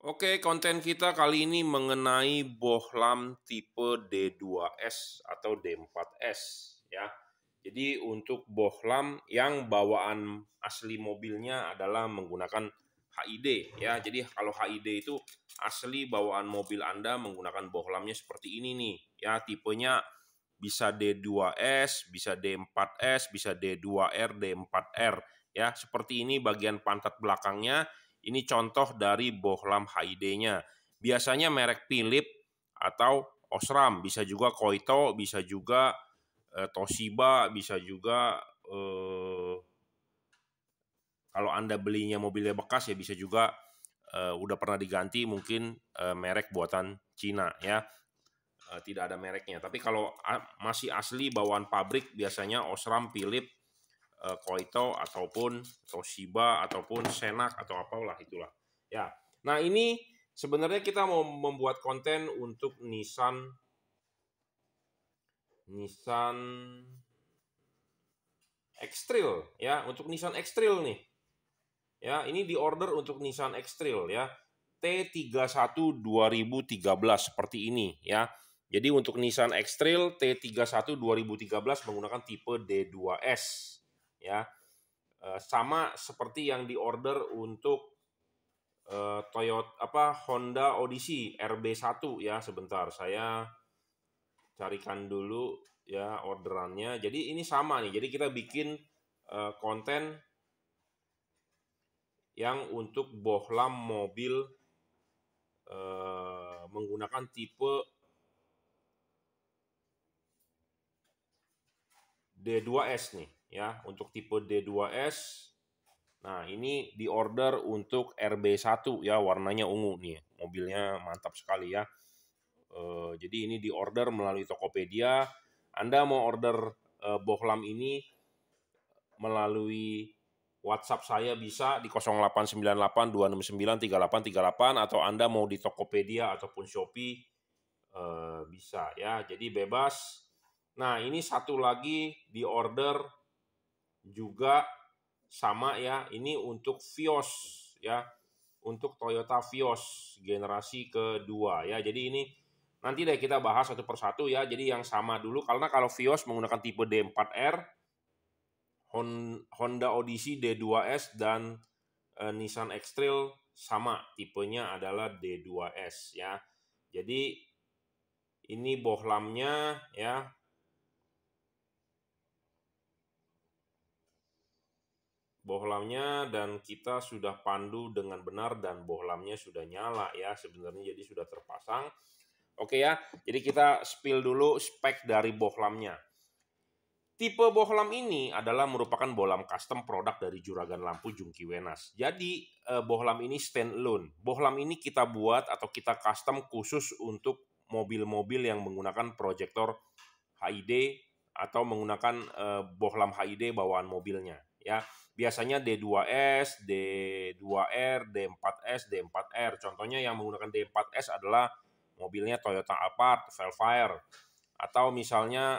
Oke, konten kita kali ini mengenai bohlam tipe D2S atau D4S ya. Jadi untuk bohlam yang bawaan asli mobilnya adalah menggunakan HID ya. Jadi kalau HID itu asli bawaan mobil Anda menggunakan bohlamnya seperti ini nih ya. Tipenya bisa D2S, bisa D4S, bisa D2R, D4R ya. Seperti ini bagian pantat belakangnya. Ini contoh dari bohlam HID-nya. Biasanya merek Philips atau Osram, bisa juga Koito, bisa juga Toshiba, bisa juga kalau Anda belinya mobilnya bekas ya bisa juga udah pernah diganti mungkin merek buatan Cina ya. Tidak ada mereknya. Tapi kalau masih asli bawaan pabrik biasanya Osram, Philips, Koito ataupun Toshiba ataupun Senak atau apalah itulah. Ya. Nah, ini sebenarnya kita mau membuat konten untuk Nissan X-Trail ya, untuk Nissan X-Trail nih. Ya, ini di order untuk Nissan X-Trail ya. T31 2013 seperti ini ya. Jadi untuk Nissan X-Trail T31 2013 menggunakan tipe D2S ya. Sama seperti yang diorder untuk Honda Odyssey RB1 ya. Sebentar saya carikan dulu ya orderannya. Jadi ini sama nih. Jadi kita bikin konten yang untuk bohlam mobil menggunakan tipe D2S nih ya, untuk tipe D2S. Nah, ini diorder untuk RB1 ya, warnanya ungu nih. Mobilnya mantap sekali ya. Jadi ini diorder melalui Tokopedia. Anda mau order bohlam ini melalui WhatsApp saya bisa di 0898 269 3838 atau Anda mau di Tokopedia ataupun Shopee bisa ya. Jadi bebas. Nah, ini satu lagi di order juga sama ya. Ini untuk Vios ya. Untuk Toyota Vios generasi kedua ya. Jadi ini nanti deh kita bahas satu persatu ya. Jadi yang sama dulu karena kalau Vios menggunakan tipe D4R, Honda Odyssey D2S dan Nissan X-Trail sama tipenya adalah D2S ya. Jadi ini bohlamnya ya. Bohlamnya dan kita sudah pandu dengan benar dan bohlamnya sudah nyala ya sebenarnya, jadi sudah terpasang. Oke ya, jadi kita spill dulu spek dari bohlamnya. Tipe bohlam ini adalah merupakan bohlam custom produk dari Juragan Lampu Jungki Wenas. Jadi bohlam ini standalone. Bohlam ini kita buat atau kita custom khusus untuk mobil-mobil yang menggunakan proyektor HID atau menggunakan bohlam HID bawaan mobilnya ya. Biasanya D2S, D2R, D4S, D4R. Contohnya yang menggunakan D4S adalah mobilnya Toyota Alphard, Velfire, atau misalnya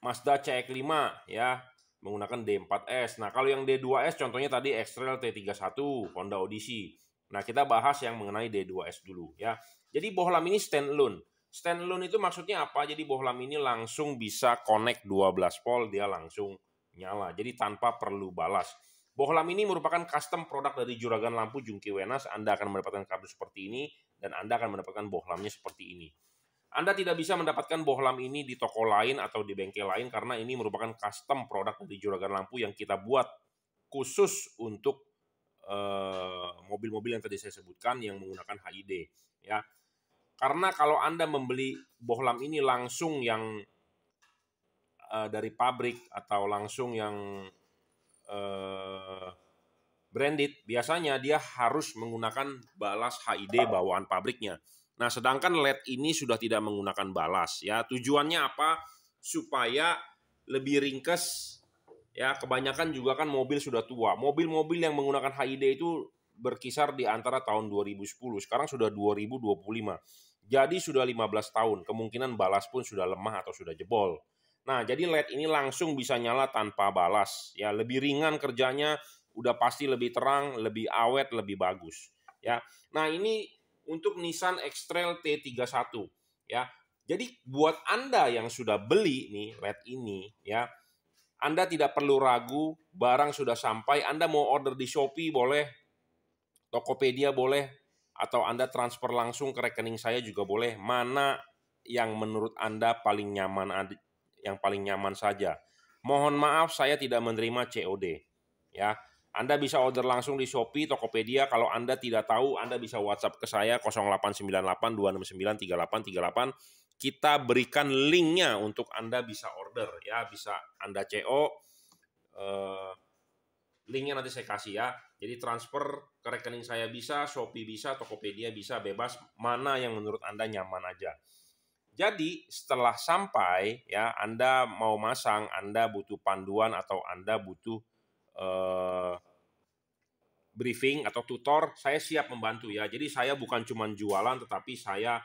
Mazda CX-5 ya, menggunakan D4S. Nah, kalau yang D2S contohnya tadi X-Trail T31, Honda Odyssey. Nah, kita bahas yang mengenai D2S dulu ya. Jadi bohlam ini standalone. Standalone itu maksudnya apa? Jadi bohlam ini langsung bisa connect 12 volt, dia langsung nyala. Jadi tanpa perlu balas. Bohlam ini merupakan custom produk dari Juragan Lampu Jungki Wenas. Anda akan mendapatkan kardus seperti ini dan Anda akan mendapatkan bohlamnya seperti ini. Anda tidak bisa mendapatkan bohlam ini di toko lain atau di bengkel lain karena ini merupakan custom produk dari Juragan Lampu yang kita buat khusus untuk mobil-mobil yang tadi saya sebutkan yang menggunakan HID ya. Karena kalau Anda membeli bohlam ini langsung yang dari pabrik atau langsung yang branded, biasanya dia harus menggunakan balas HID bawaan pabriknya. Nah, sedangkan LED ini sudah tidak menggunakan balas ya. Tujuannya apa? Supaya lebih ringkes ya. Kebanyakan juga kan mobil sudah tua. Mobil-mobil yang menggunakan HID itu berkisar di antara tahun 2010. Sekarang sudah 2025. Jadi sudah 15 tahun. Kemungkinan balas pun sudah lemah atau sudah jebol. Nah, jadi LED ini langsung bisa nyala tanpa balas ya. Lebih ringan kerjanya, udah pasti lebih terang, lebih awet, lebih bagus ya. Nah, ini untuk Nissan X-Trail T31 ya. Jadi buat Anda yang sudah beli nih LED ini ya, Anda tidak perlu ragu, barang sudah sampai, Anda mau order di Shopee boleh, Tokopedia boleh, atau Anda transfer langsung ke rekening saya juga boleh. Mana yang menurut Anda paling nyaman, yang paling nyaman saja. Mohon maaf saya tidak menerima COD. Ya, Anda bisa order langsung di Shopee, Tokopedia. Kalau Anda tidak tahu, Anda bisa WhatsApp ke saya 0898 269 3838. Kita berikan linknya untuk Anda bisa order ya, bisa Anda CO. Linknya nanti saya kasih ya. Jadi transfer ke rekening saya bisa, Shopee bisa, Tokopedia bisa, bebas. Mana yang menurut Anda nyaman aja. Jadi setelah sampai ya, Anda mau masang, Anda butuh panduan atau Anda butuh briefing atau tutor, saya siap membantu ya. Jadi saya bukan cuma jualan, tetapi saya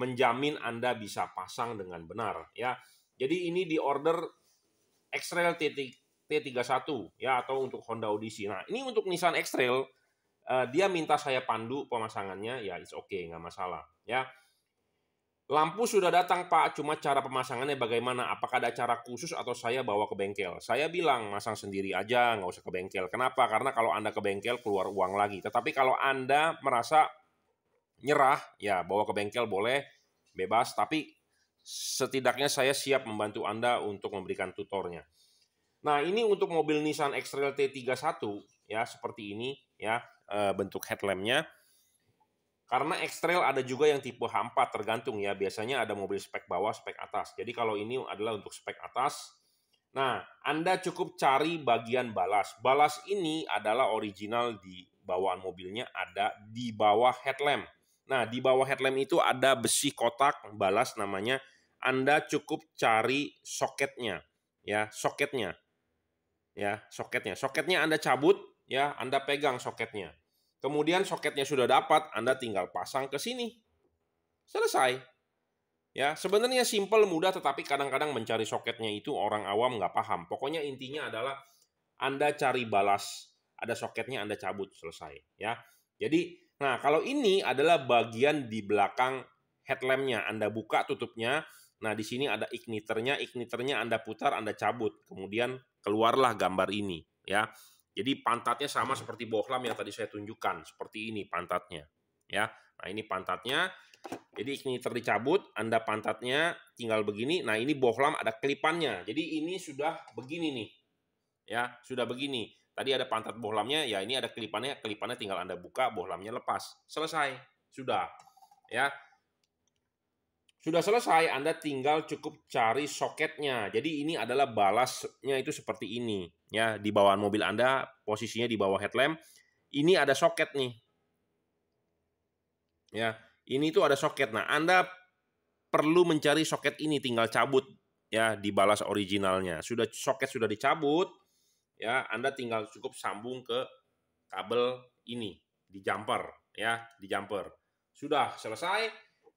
menjamin Anda bisa pasang dengan benar ya. Jadi ini di order X-Trail T31 ya, atau untuk Honda Odyssey. Nah, ini untuk Nissan X-Trail, dia minta saya pandu pemasangannya, ya it's okay, nggak masalah ya. Lampu sudah datang Pak, cuma cara pemasangannya bagaimana? Apakah ada cara khusus atau saya bawa ke bengkel? Saya bilang masang sendiri aja, nggak usah ke bengkel. Kenapa? Karena kalau Anda ke bengkel keluar uang lagi. Tetapi kalau Anda merasa nyerah, ya bawa ke bengkel boleh, bebas. Tapi setidaknya saya siap membantu Anda untuk memberikan tutornya. Nah, ini untuk mobil Nissan X-Trail T31 ya, seperti ini ya, bentuk headlampnya. Karena X-Trail ada juga yang tipe H4, tergantung ya. Biasanya ada mobil spek bawah, spek atas. Jadi kalau ini adalah untuk spek atas. Nah, Anda cukup cari bagian balas. Balas ini adalah original di bawaan mobilnya, ada di bawah headlamp. Nah, di bawah headlamp itu ada besi kotak balas namanya. Anda cukup cari soketnya. Ya, soketnya. Ya, soketnya. Soketnya Anda cabut, ya, Anda pegang soketnya. Kemudian soketnya sudah dapat, Anda tinggal pasang ke sini. Selesai. Ya, sebenarnya simple, mudah, tetapi kadang-kadang mencari soketnya itu orang awam nggak paham. Pokoknya intinya adalah Anda cari balas, ada soketnya Anda cabut, selesai. Ya, jadi, nah kalau ini adalah bagian di belakang headlampnya, Anda buka tutupnya. Nah di sini ada igniternya Anda putar, Anda cabut, kemudian keluarlah gambar ini. Ya, jadi pantatnya sama seperti bohlam yang tadi saya tunjukkan, seperti ini pantatnya. Ya, nah ini pantatnya. Jadi igniter dicabut, Anda pantatnya tinggal begini. Nah, ini bohlam ada kelipannya. Jadi ini sudah begini nih. Ya, sudah begini. Tadi ada pantat bohlamnya, ya ini ada kelipannya. Kelipannya tinggal Anda buka, bohlamnya lepas. Selesai. Sudah. Ya. Sudah selesai, Anda tinggal cukup cari soketnya. Jadi ini adalah balasnya itu seperti ini. Ya, di bawah mobil Anda, posisinya di bawah headlamp. Ini ada soket nih. Ya, ini tuh ada soket. Nah, Anda perlu mencari soket ini, tinggal cabut ya di balas originalnya. Soket sudah dicabut, ya Anda tinggal cukup sambung ke kabel ini di jumper ya, di jumper. Sudah selesai,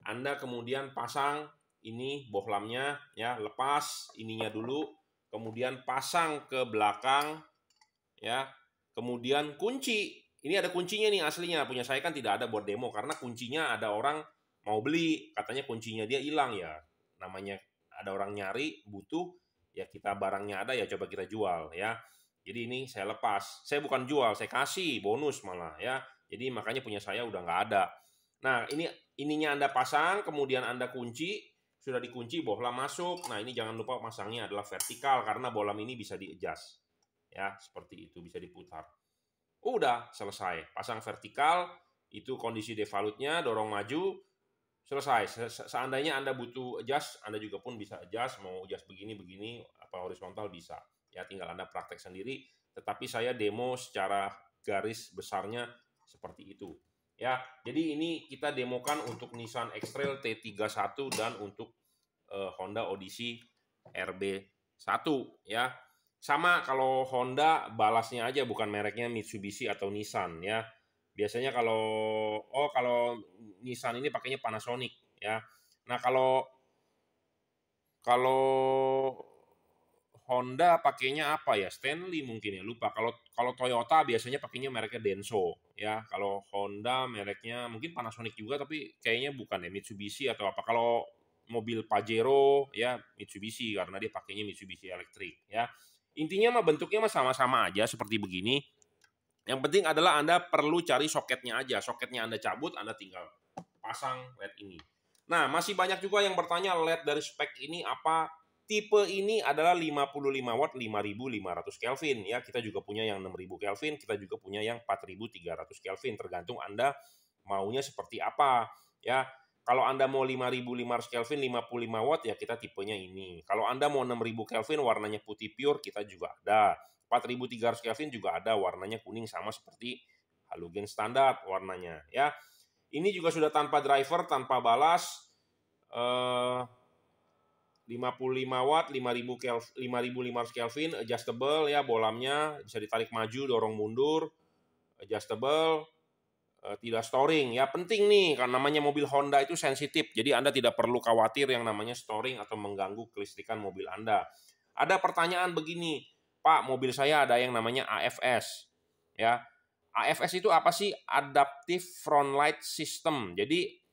Anda kemudian pasang ini bohlamnya ya, lepas ininya dulu, kemudian pasang ke belakang ya. Kemudian kunci. Ini ada kuncinya nih aslinya. Punya saya kan tidak ada buat demo karena kuncinya ada orang mau beli, katanya kuncinya dia hilang ya. Namanya ada orang nyari, butuh, ya kita barangnya ada ya coba kita jual ya. Jadi ini saya lepas. Saya bukan jual, saya kasih bonus malah ya. Jadi makanya punya saya udah nggak ada. Nah, ininya Anda pasang, kemudian Anda kunci, sudah dikunci, bohlam masuk. Nah, ini jangan lupa pasangnya adalah vertikal karena bohlam ini bisa di-adjust. Ya, seperti itu bisa diputar. Udah selesai, pasang vertikal, itu kondisi devalutnya, dorong maju, selesai. Seandainya Anda butuh adjust, Anda juga pun bisa adjust, mau adjust begini, apa horizontal bisa. Ya, tinggal Anda praktek sendiri, tetapi saya demo secara garis besarnya seperti itu. Ya, jadi ini kita demokan untuk Nissan X-Trail T31 dan untuk Honda Odyssey RB1 ya. Sama kalau Honda balasnya aja, bukan mereknya Mitsubishi atau Nissan ya. Biasanya kalau Nissan ini pakainya Panasonic ya. Nah, kalau Honda pakainya apa ya? Stanley mungkin ya, lupa. Kalau Toyota biasanya pakainya mereknya Denso ya. Kalau Honda mereknya mungkin Panasonic juga, tapi kayaknya bukan ya, Mitsubishi atau apa. Kalau mobil Pajero ya Mitsubishi, karena dia pakainya Mitsubishi elektrik ya. Intinya mah bentuknya mah sama-sama aja seperti begini. Yang penting adalah Anda perlu cari soketnya aja. Soketnya Anda cabut, Anda tinggal pasang LED ini. Nah, masih banyak juga yang bertanya LED dari spek ini apa. Tipe ini adalah 55 watt 5500 Kelvin ya. Kita juga punya yang 6000 Kelvin, kita juga punya yang 4300 Kelvin, tergantung Anda maunya seperti apa ya. Kalau Anda mau 5500 Kelvin 55 watt ya kita tipenya ini. Kalau Anda mau 6000 Kelvin warnanya putih pure kita juga ada. 4300 Kelvin juga ada warnanya kuning sama seperti halogen standar warnanya ya. Ini juga sudah tanpa driver, tanpa balas. 55 watt, 5500 Kelvin, adjustable ya, bolamnya bisa ditarik maju, dorong mundur, adjustable, tidak storing ya. Penting nih, karena namanya mobil Honda itu sensitif, jadi Anda tidak perlu khawatir yang namanya storing atau mengganggu kelistrikan mobil Anda. Ada pertanyaan begini, Pak, mobil saya ada yang namanya AFS ya. AFS itu apa sih? Adaptive Front Light System. Jadi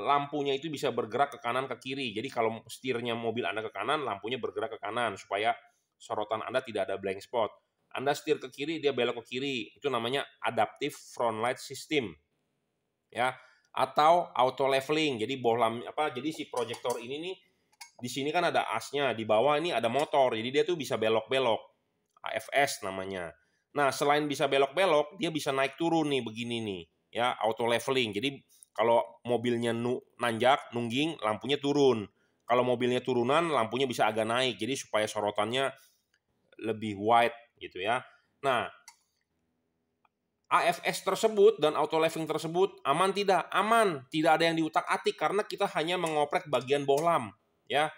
lampunya itu bisa bergerak ke kanan ke kiri. Jadi kalau setirnya mobil Anda ke kanan, lampunya bergerak ke kanan supaya sorotan Anda tidak ada blank spot. Anda setir ke kiri, dia belok ke kiri. Itu namanya Adaptive Front Light System. Ya, atau auto leveling. Jadi bohlam apa? Jadi si proyektor ini nih di sini kan ada asnya, di bawah ini ada motor. Jadi dia tuh bisa belok-belok. AFS namanya. Nah, selain bisa belok-belok, dia bisa naik turun nih begini nih, ya, auto leveling. Jadi kalau mobilnya nanjak, nungging, lampunya turun. Kalau mobilnya turunan, lampunya bisa agak naik. Jadi supaya sorotannya lebih wide gitu ya. Nah, AFS tersebut dan auto leveling tersebut aman tidak? Aman, tidak ada yang diutak-atik karena kita hanya mengoprek bagian bohlam, ya.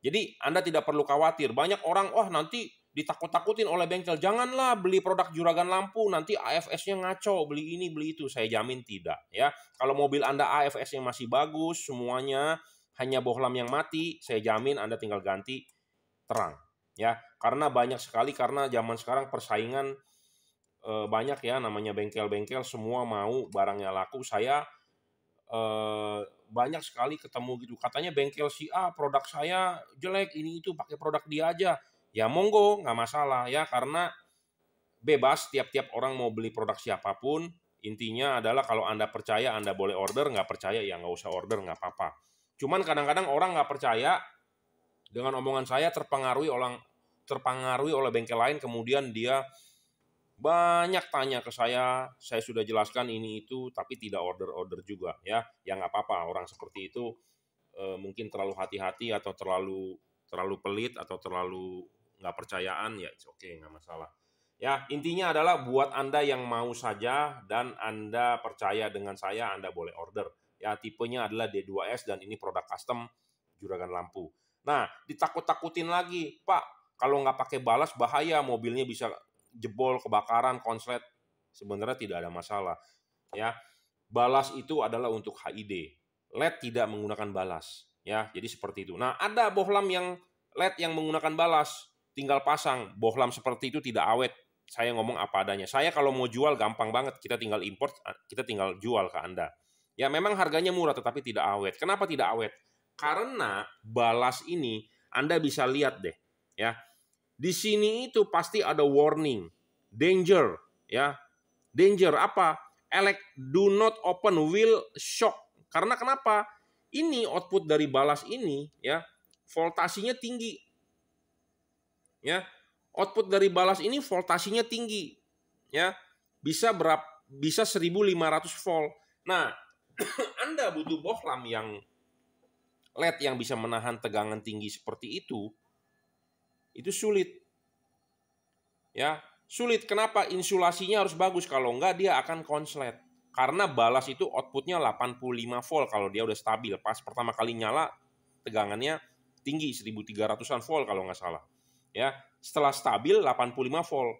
Jadi Anda tidak perlu khawatir. Banyak orang, wah nanti ditakut-takutin oleh bengkel. Janganlah beli produk juragan lampu, nanti AFS-nya ngaco, beli ini, beli itu. Saya jamin tidak. Ya, kalau mobil Anda AFS-nya masih bagus, semuanya hanya bohlam yang mati, saya jamin Anda tinggal ganti terang. Ya, karena banyak sekali, karena zaman sekarang persaingan banyak ya, namanya bengkel-bengkel, semua mau barangnya laku. Saya banyak sekali ketemu gitu, katanya bengkel si A produk saya jelek, ini itu pakai produk dia aja. Ya monggo, nggak masalah ya, karena bebas, tiap-tiap orang mau beli produk siapapun. Intinya adalah kalau Anda percaya Anda boleh order, nggak percaya ya nggak usah order, nggak apa-apa. Cuman kadang-kadang orang nggak percaya dengan omongan saya, terpengaruhi oleh bengkel lain, kemudian dia banyak tanya ke saya sudah jelaskan ini itu, tapi tidak order juga ya. Ya nggak apa-apa, orang seperti itu mungkin terlalu hati-hati atau terlalu pelit atau terlalu nggak percayaan, ya oke, nggak masalah. Ya, intinya adalah buat Anda yang mau saja dan Anda percaya dengan saya, Anda boleh order. Ya, tipenya adalah D2S dan ini produk custom juragan lampu. Nah, ditakut-takutin lagi, Pak, kalau nggak pakai balas bahaya, mobilnya bisa jebol, kebakaran, konslet. Sebenarnya tidak ada masalah. Ya, balas itu adalah untuk HID. LED tidak menggunakan balas. Ya, jadi seperti itu. Nah, ada bohlam yang LED yang menggunakan balas, tinggal pasang. Bohlam seperti itu tidak awet. Saya ngomong apa adanya. Saya kalau mau jual gampang banget, kita tinggal import, kita tinggal jual ke Anda. Ya, memang harganya murah tetapi tidak awet. Kenapa tidak awet? Karena balas ini Anda bisa lihat deh, ya. Di sini itu pasti ada warning, danger, ya. Danger apa? Do not open, will shock. Karena kenapa? Ini output dari balas ini, ya, voltasinya tinggi. Ya, output dari balas ini voltasinya tinggi. Ya, bisa 1500 volt. Nah, Anda butuh bohlam yang LED yang bisa menahan tegangan tinggi seperti itu sulit. Ya, sulit. Kenapa? Insulasinya harus bagus, kalau enggak dia akan konslet. Karena balas itu outputnya 85 volt kalau dia udah stabil. Pas pertama kali nyala tegangannya tinggi 1300-an volt kalau nggak salah. Ya, setelah stabil 85 volt.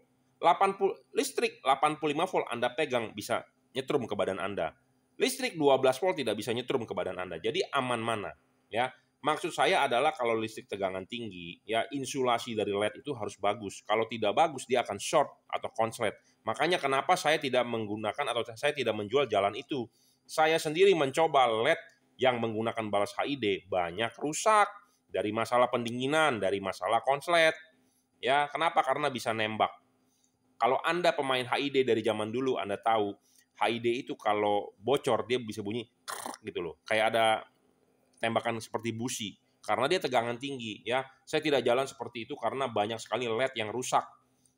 Listrik 85 volt Anda pegang bisa nyetrum ke badan Anda. Listrik 12 volt tidak bisa nyetrum ke badan Anda. Jadi aman mana? Ya. Maksud saya adalah kalau listrik tegangan tinggi, ya insulasi dari LED itu harus bagus. Kalau tidak bagus, dia akan short atau konslet. Makanya kenapa saya tidak menggunakan atau saya tidak menjual jalan itu. Saya sendiri mencoba LED yang menggunakan balas HID, banyak rusak. Dari masalah pendinginan, dari masalah konslet. Ya, kenapa? Karena bisa nembak. Kalau Anda pemain HID dari zaman dulu, Anda tahu, HID itu kalau bocor, dia bisa bunyi gitu loh. Kayak ada tembakan seperti busi karena dia tegangan tinggi ya. Saya tidak jalan seperti itu karena banyak sekali LED yang rusak.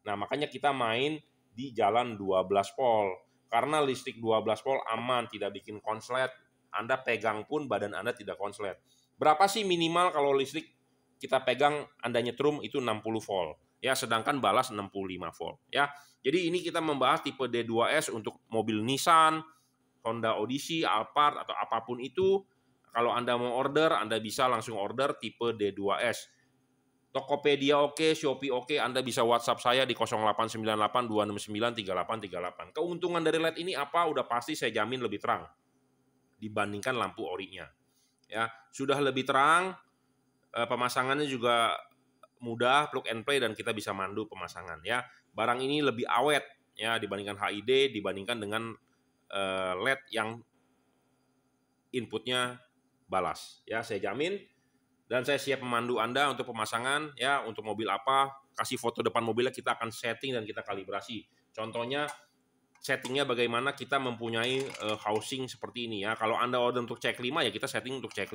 Nah, makanya kita main di jalan 12 volt. Karena listrik 12 volt aman, tidak bikin konslet. Anda pegang pun badan Anda tidak konslet. Berapa sih minimal kalau listrik kita pegang Anda nyetrum itu 60 volt. Ya, sedangkan balas 65 volt ya. Jadi ini kita membahas tipe D2S untuk mobil Nissan, Honda Odyssey, Alphard atau apapun itu. Kalau Anda mau order, Anda bisa langsung order tipe D2S. Tokopedia oke, Shopee oke, Anda bisa WhatsApp saya di 0898 269 3838. Keuntungan dari LED ini apa? Udah pasti saya jamin lebih terang dibandingkan lampu orinya. Ya, sudah lebih terang, pemasangannya juga mudah, plug and play dan kita bisa mandu pemasangan ya. Barang ini lebih awet ya dibandingkan HID, dibandingkan dengan LED yang inputnya balas ya, saya jamin. Dan saya siap memandu Anda untuk pemasangan ya, untuk mobil apa, kasih foto depan mobilnya, kita akan setting dan kita kalibrasi. Contohnya settingnya bagaimana kita mempunyai housing seperti ini ya. Kalau Anda order untuk C5 ya kita setting untuk C5.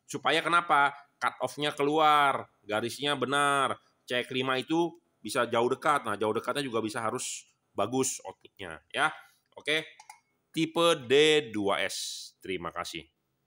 Supaya kenapa? Cut off-nya keluar, garisnya benar. C5 itu bisa jauh dekat. Nah, jauh dekatnya juga bisa harus bagus outputnya ya. Oke. Tipe D2S. Terima kasih.